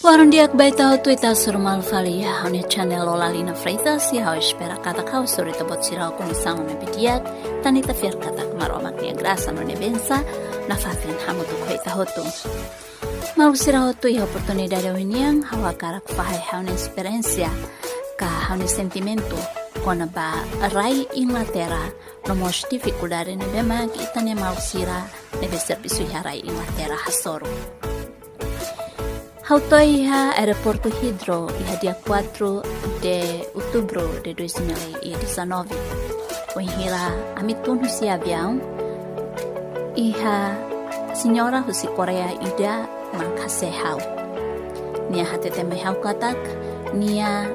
Buon dia baita tu ita surmal falia hone channel Lolalina Freitas si hau espera kata kau suri tebot sirau kumisang me bidiat tani tafir kata maromak nia grasa no bensa na fatin hamu tu koita hotu. Mau sirau tu i oportunidade winiang hawa karak fahai haune experiencia ka haune sentimento kona ba rai Inglaterra no mos dificuldade ne bema ki itane mau sira nebe serviço rai Inglaterra hasoru. Hautoi ha aeroporto Heathrow iha dia 4 de outubro de 2019. Oihira amitun husi avião iha senhora husi Korea ida mangkase hau. Nia hatete mai hau katak nia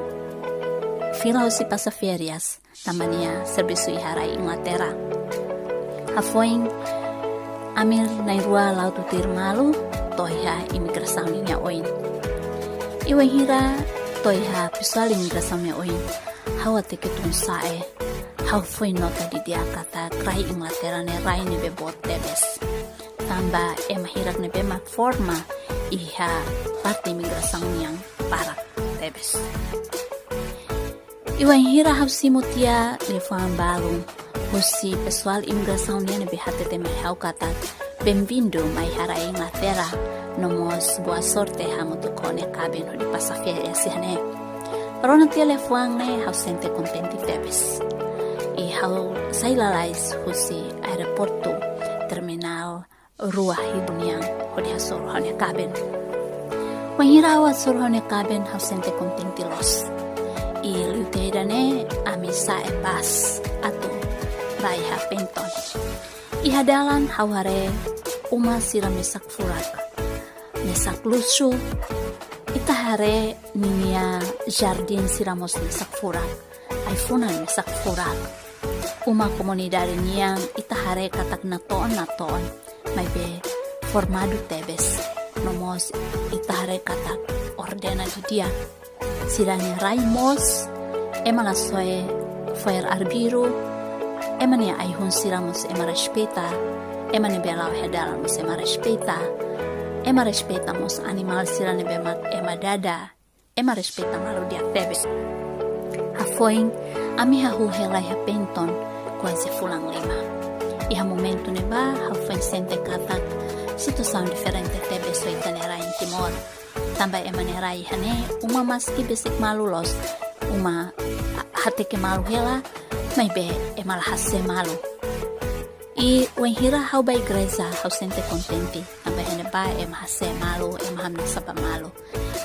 fila husi pasaferias tamania serviço iha rai Inglaterra. Hafoin amir nai rua lautu tirmalu toiha imigração niya oin. Iwan hira toiha pessoal imigração niya oin. Hawa teke tun sae. Hawa foi nota di dia kata rai Inglaterra ne rai ne bebot tebes. Tamba hirak ne bemak forma iha parte imigração niyang para tebes. Iwan hira haw simutia ne fuang balung. Husi pessoal imigração niya ne behate te mai hau kata bem-vindo mai hara Inglaterra. Nomos boa sorte hamu tu kone cabin ho di passafiere sihane. Rona telefuang ne hau sente contenti febes. I hau sailalais husi aeroporto terminal rua hiduniang ho di hasor hone cabin. Wangira wa sor hone cabin hau sente contenti los. I lutedane amisa e pas atu raiha penton. I hadalan haware uma sira mesak furak. Mesak lusu itahare ninia jardim siramos mesak furak aifunan mesak furak uma komunidade niang itahare katak naton may be formado tebes nomos itahare katak ordena di dia sirani raimos emala soe fair arbiro emania aihun siramos ema respeta emane belau hedalamos ema respeta. Ema respeitamos animal sila ne bemak ema dada. Ema respeita malu dia tebes. Hafoin ami hahu helai ha penton quase fulang lima. Iha momento ne ba hafoin sente katak situação diferente tebes so itanera in Timor. Tambah ema nera ihane uma maski besik malu los. Uma hate ke malu hela mai be ema lahase malu. I wenhira hau ba igreja hau sente contente. Tambah hene ba hase malu hamna saba malu.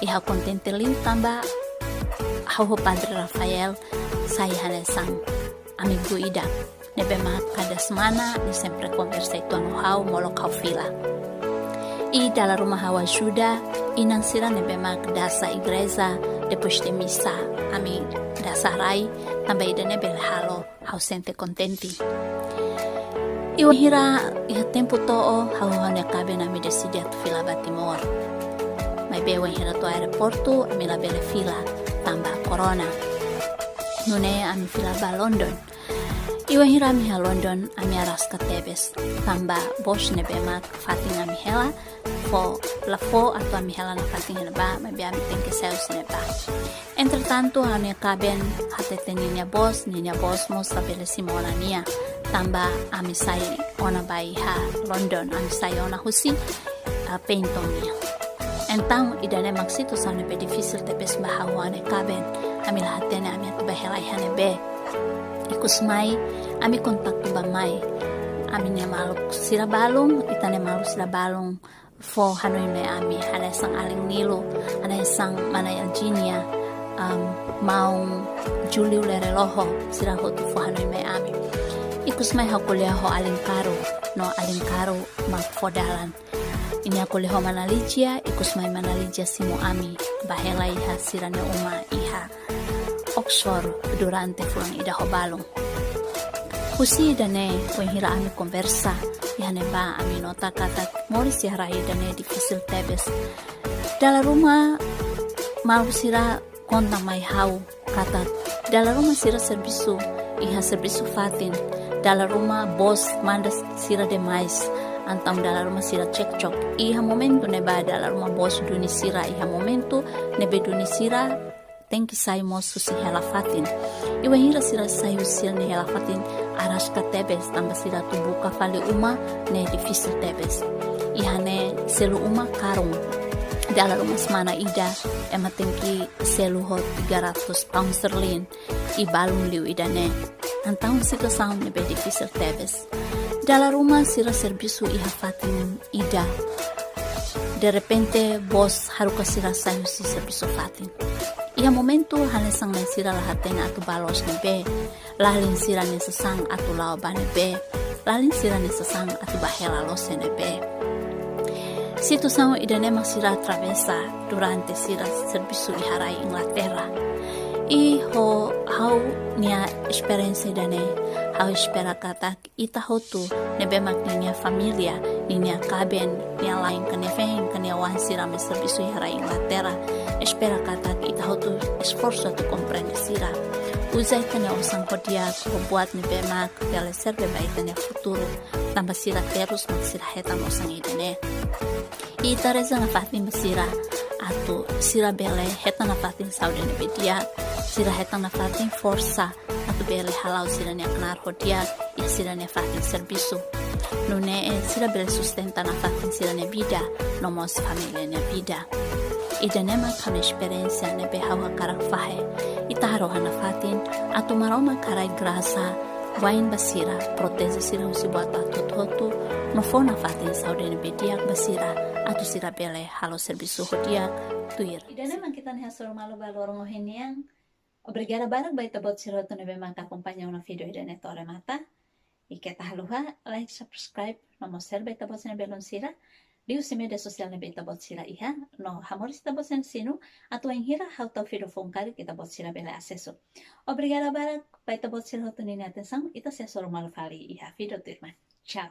I hau contente lin tambah hau Padre Rafael saya hane sang amigo ida. Nebe ma kada semana ni sempre conversa itu anu hau molok hau fila. I dalam rumah hau ajuda inan sira nebe ma dasa igreja depois de misa ami dasa rai tambah ida nebe halo hau sente contente. Iwa hira iha tempo to'o hauhane kabe nami decidi atu fila ba Timor. Mai bewa hira to aeroporto ami la bele fila tambah corona. Nune ami fila ba London. Iwa hira ami ha London ami aras ka tebes tambah bos ne bemak fating ami hela fo atau ami hela na fating hela ba mai be ami tenke seus ne ba. Entretanto ami kaben hatete ninya bos mo sabele simona nia. Tambah ami sai ona bai ha London ami sai ona husi pentonia. Entang idane maksito sana be difícil tepes bahawane kaben ami lahatene ami at bahelai hane be. Ikus mai ami kontak ba mai ami ne maluk sila balung itane malu sila balung fo hanoi me ami hana sang aling nilo hana sang manaya jinia maung Julio lereloho sila hotu fo hanoi me ami. Ikus may hakuliah ho alingkaro magfodalan. Ini hakuliah ho manalicia, ikus may manalicia simo ami. Bahelay ha sira ne uma iha Oxford durante fulang ida ho balong. Husi dane kung hira ami konversa, ihane ba ami nota katak moris yahrahi dane difícil tebes. Dalam rumah mau sira konta may hau katak. Dalam rumah sira servisu iha servisu fatin. Dalam rumah bos mandas sira demais antam dalam rumah sira cekcok. Iha momentu neba dalam rumah bos duni sira. Iha momentu nebe duni sira tengki sai mosu si helafatin. Iwa hira sira sayu sil ne helafatin aras ka tebes tamba sira tubuh kafali uma ne difícil tebes. Iha ne selu uma karung. Dalam rumah semana ida ema tengki selu hot 300 pound sterling. Ibalum liu ida ne. Antang sika sound nebe difícil tebes. Dalam rumah sira servisu iha fatin ida. De repente bos haruka sira sayu si servisu fatin. Iha momentu hane sang ne sira lahatena atu balos nebe. Lalin sira ne sesang atu lao ba nebe. Lalin sira ne sesang atu bahela lose nebe. Situação ida ne sira atravessa durante sira servisu iharai Inglaterra. I hau nia experiência ida ne. Hau espera katak ita hotu nebe mak nia familia nia kaben nia lain kane vem kane wan sira me serviço ihara Inglaterra espera katak ita hotu esforço tu compreende sira usai kane osang podia buat nebe mak pela serve baik kane futuro tamba sira terus mak sira heta osang idene ita reza na fatin sira atu sira bele heta na fatin saude nebe dia sira heta na fatin força atu bele halau sira ne aknar hodia e sira ne fatin serviço no ne sira bele sustenta na fatin sira ne vida no mos família ne vida e de nema kame experiência ne be hawa karak fahe ita haroha na fatin atu maroma karai graça wain basira proteze sira usi buata tutotu no fona fatin saude ne be diak basira atu sira bele halo serviço hodia tuir ida nema kita ne hasoro malu balorong oheniang. Obrigada banyak baik tabot sira tu nebe mangka acompanhar una video ida netore mata. E que taluha like subscribe no mosel baik tabot sira belon sira. Di usi media sosial nebe tabot sira iha no hamoris tabot sen sinu atu en hira how to video phone kali kita bot sira bele acesso. Obrigada banyak baik tabot sira tu nini atenção ita se soro malu fali iha video tu irmã. Ciao.